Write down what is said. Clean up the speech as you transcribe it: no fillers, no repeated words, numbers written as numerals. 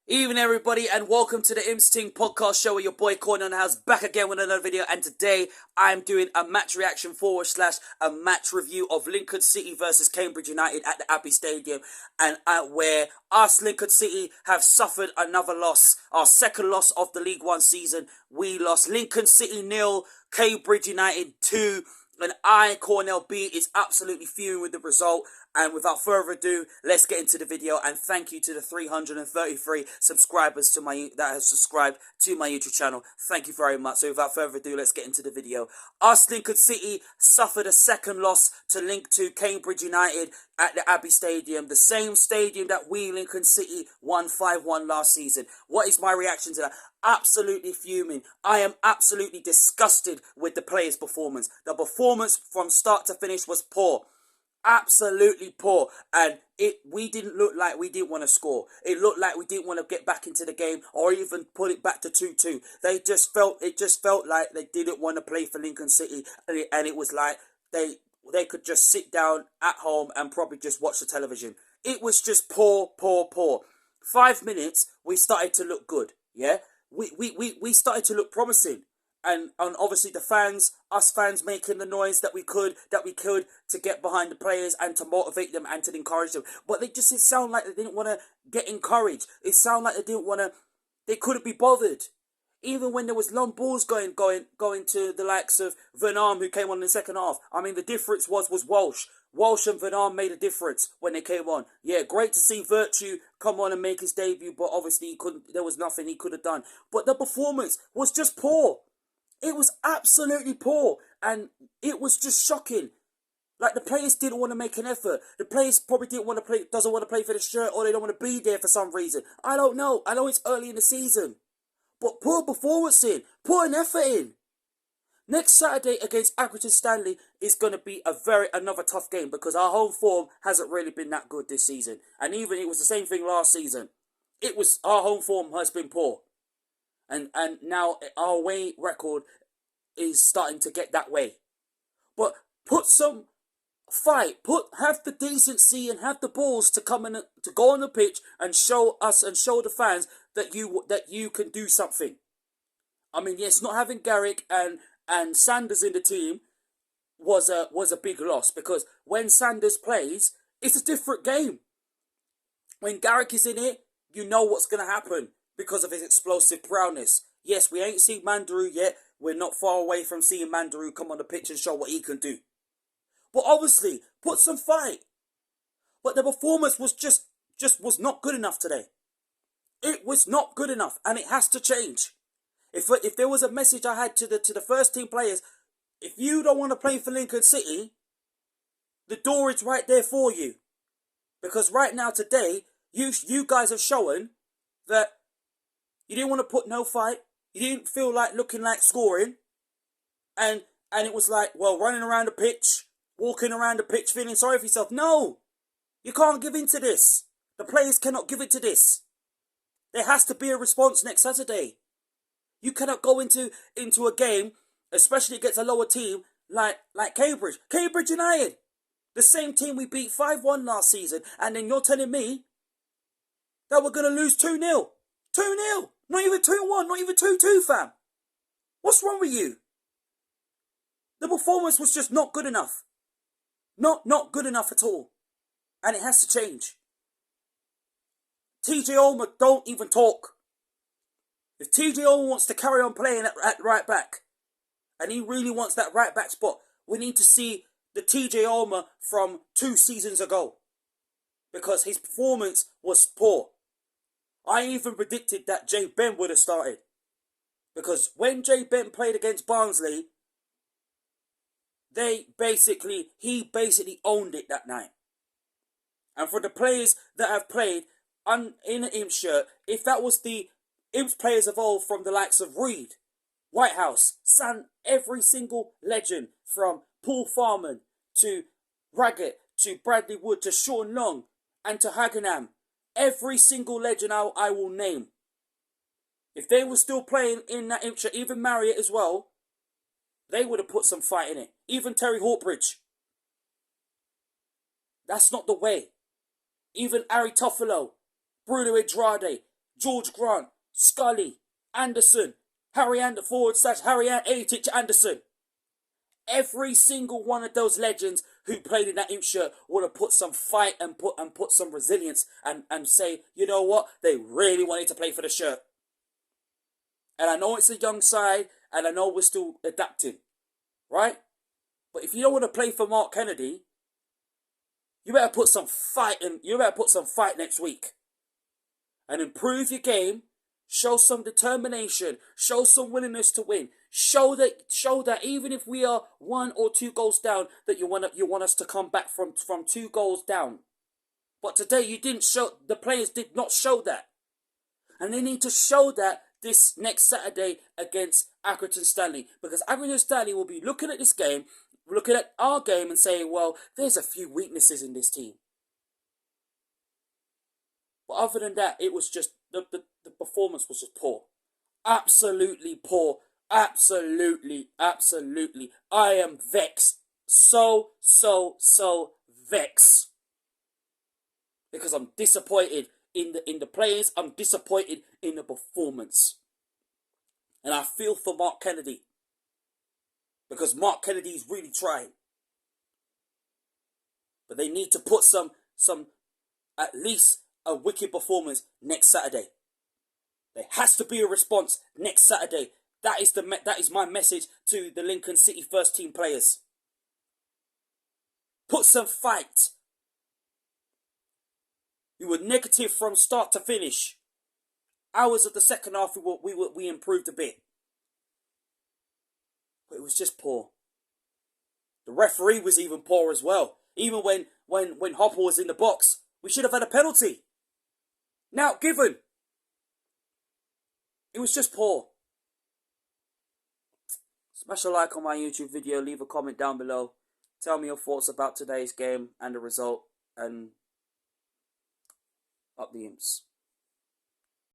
Evening everybody and welcome to the Imps Ting podcast show with your boy Corner on the House back again with another video, and today I'm doing a match reaction / a match review of Lincoln City versus Cambridge United at the Abbey Stadium, and where us Lincoln City have suffered another loss, our second loss of the League One season. We lost Lincoln City 0, Cambridge United 2. And Cornell B is absolutely fuming with the result. And without further ado, let's get into the video. And thank you to the 333 subscribers that have subscribed to my YouTube channel. Thank you very much. So without further ado, let's get into the video. Us Lincoln City suffered a second loss to Cambridge United at the Abbey Stadium, the same stadium that we Lincoln City won 5-1 last season. What is my reaction to that? Absolutely fuming. I am absolutely disgusted with the players' performance. The performance from start to finish was poor. Absolutely poor. And we didn't look like we didn't want to score. It looked like we didn't want to get back into the game or even put it back to 2-2. It just felt like they didn't want to play for Lincoln City, and it was like they could just sit down at home and probably just watch the television. It was just poor. 5 minutes, we started to look good, yeah? We started to look promising. And obviously us fans making the noise that we could to get behind the players and to motivate them and to encourage them. But it sounded like they didn't want to get encouraged. It sounded like they couldn't be bothered. Even when there was long balls going to the likes of Van Arm, who came on in the second half. I mean, the difference was Walsh. Walsh and Van Arm made a difference when they came on. Yeah, great to see Virtue come on and make his debut, but obviously there was nothing he could have done. But the performance was just poor. It was absolutely poor, and it was just shocking. Like, the players didn't want to make an effort. The players probably doesn't want to play for the shirt, or they don't want to be there for some reason. I don't know. I know it's early in the season. But poor performance poor effort in. Next Saturday against Accrington Stanley is going to be another tough game, because our home form hasn't really been that good this season. And even it was the same thing last season. Our home form has been poor. And now our away record is starting to get that way. But put some fight, have the decency and have the balls to come in, to go on the pitch and show us and show the fans that you can do something. I mean, yes, not having Garrick and Sanders in the team was a big loss, because when Sanders plays, it's a different game. When Garrick is in it, you know what's going to happen because of his explosive prowess. Yes, we ain't seen Mandaroo yet. We're not far away from seeing Mandaroo come on the pitch and show what he can do. But obviously, put some fight. But the performance was just was not good enough today. It was not good enough, and it has to change. If there was a message I had to the first team players, if you don't want to play for Lincoln City, the door is right there for you. Because right now, today, you guys have shown that you didn't want to put no fight. You didn't feel like looking like scoring. And it was like, well, running around the pitch, walking around the pitch, feeling sorry for yourself. No! You can't give in to this. The players cannot give in to this. There has to be a response next Saturday. You cannot go into a game, especially against a lower team like Cambridge. Cambridge United. The same team we beat 5-1 last season. And then you're telling me that we're going to lose 2-0. 2-0. Not even 2-1. Not even 2-2, fam. What's wrong with you? The performance was just not good enough. Not good enough at all. And it has to change. TJ Ulmer, don't even talk. If TJ Ulmer wants to carry on playing at right back, and he really wants that right back spot, we need to see the TJ Ulmer from 2 seasons ago. Because his performance was poor. I even predicted that Jay Ben would have started. Because when Jay Ben played against Barnsley, he basically owned it that night. And for the players that have played in an Imps shirt, if that was the Imps players of old, from the likes of Reed, Whitehouse, every single legend, from Paul Farman to Raggett to Bradley Wood to Sean Long and to Hagenham, every single legend I will name. If they were still playing in that Imps shirt, even Marriott as well, they would have put some fight in it. Even Terry Hawkbridge. That's not the way. Even Ari Toffolo, Bruno Andrade, George Grant, Scully, Anderson, Harry A-Teacher Anderson. Every single one of those legends who played in that Imp shirt would have put some fight and put some resilience and say, you know what, they really wanted to play for the shirt. And I know it's a young side, and I know we're still adapting, right? But if you don't want to play for Mark Kennedy, you better put some fight in. You better put some fight next week, and improve your game. Show some determination. Show some willingness to win. Show that even if we are 1 or 2 goals down, that you want us to come back from 2 goals down. But today you didn't show. The players did not show that, and they need to show that this next Saturday against Accrington Stanley, because Accrington Stanley will be looking at this game, looking at our game, and saying, well, there's a few weaknesses in this team. But other than that, it was just the performance was just poor. Absolutely poor. Absolutely. I am vexed. So vexed. Because I'm disappointed in the players. I'm disappointed in the performance. And I feel for Mark Kennedy. Because Mark Kennedy is really trying. But they need to put some at least a wicked performance next Saturday. There has to be a response next Saturday. That is my message to the Lincoln City first team players. Put some fight. We were negative from start to finish. Hours of the second half we improved a bit. But it was just poor. The referee was even poor as well. Even when Hopper was in the box, we should have had a penalty. Now given. It was just poor. Smash a like on my YouTube video. Leave a comment down below. Tell me your thoughts about today's game and the result. And up the Imps.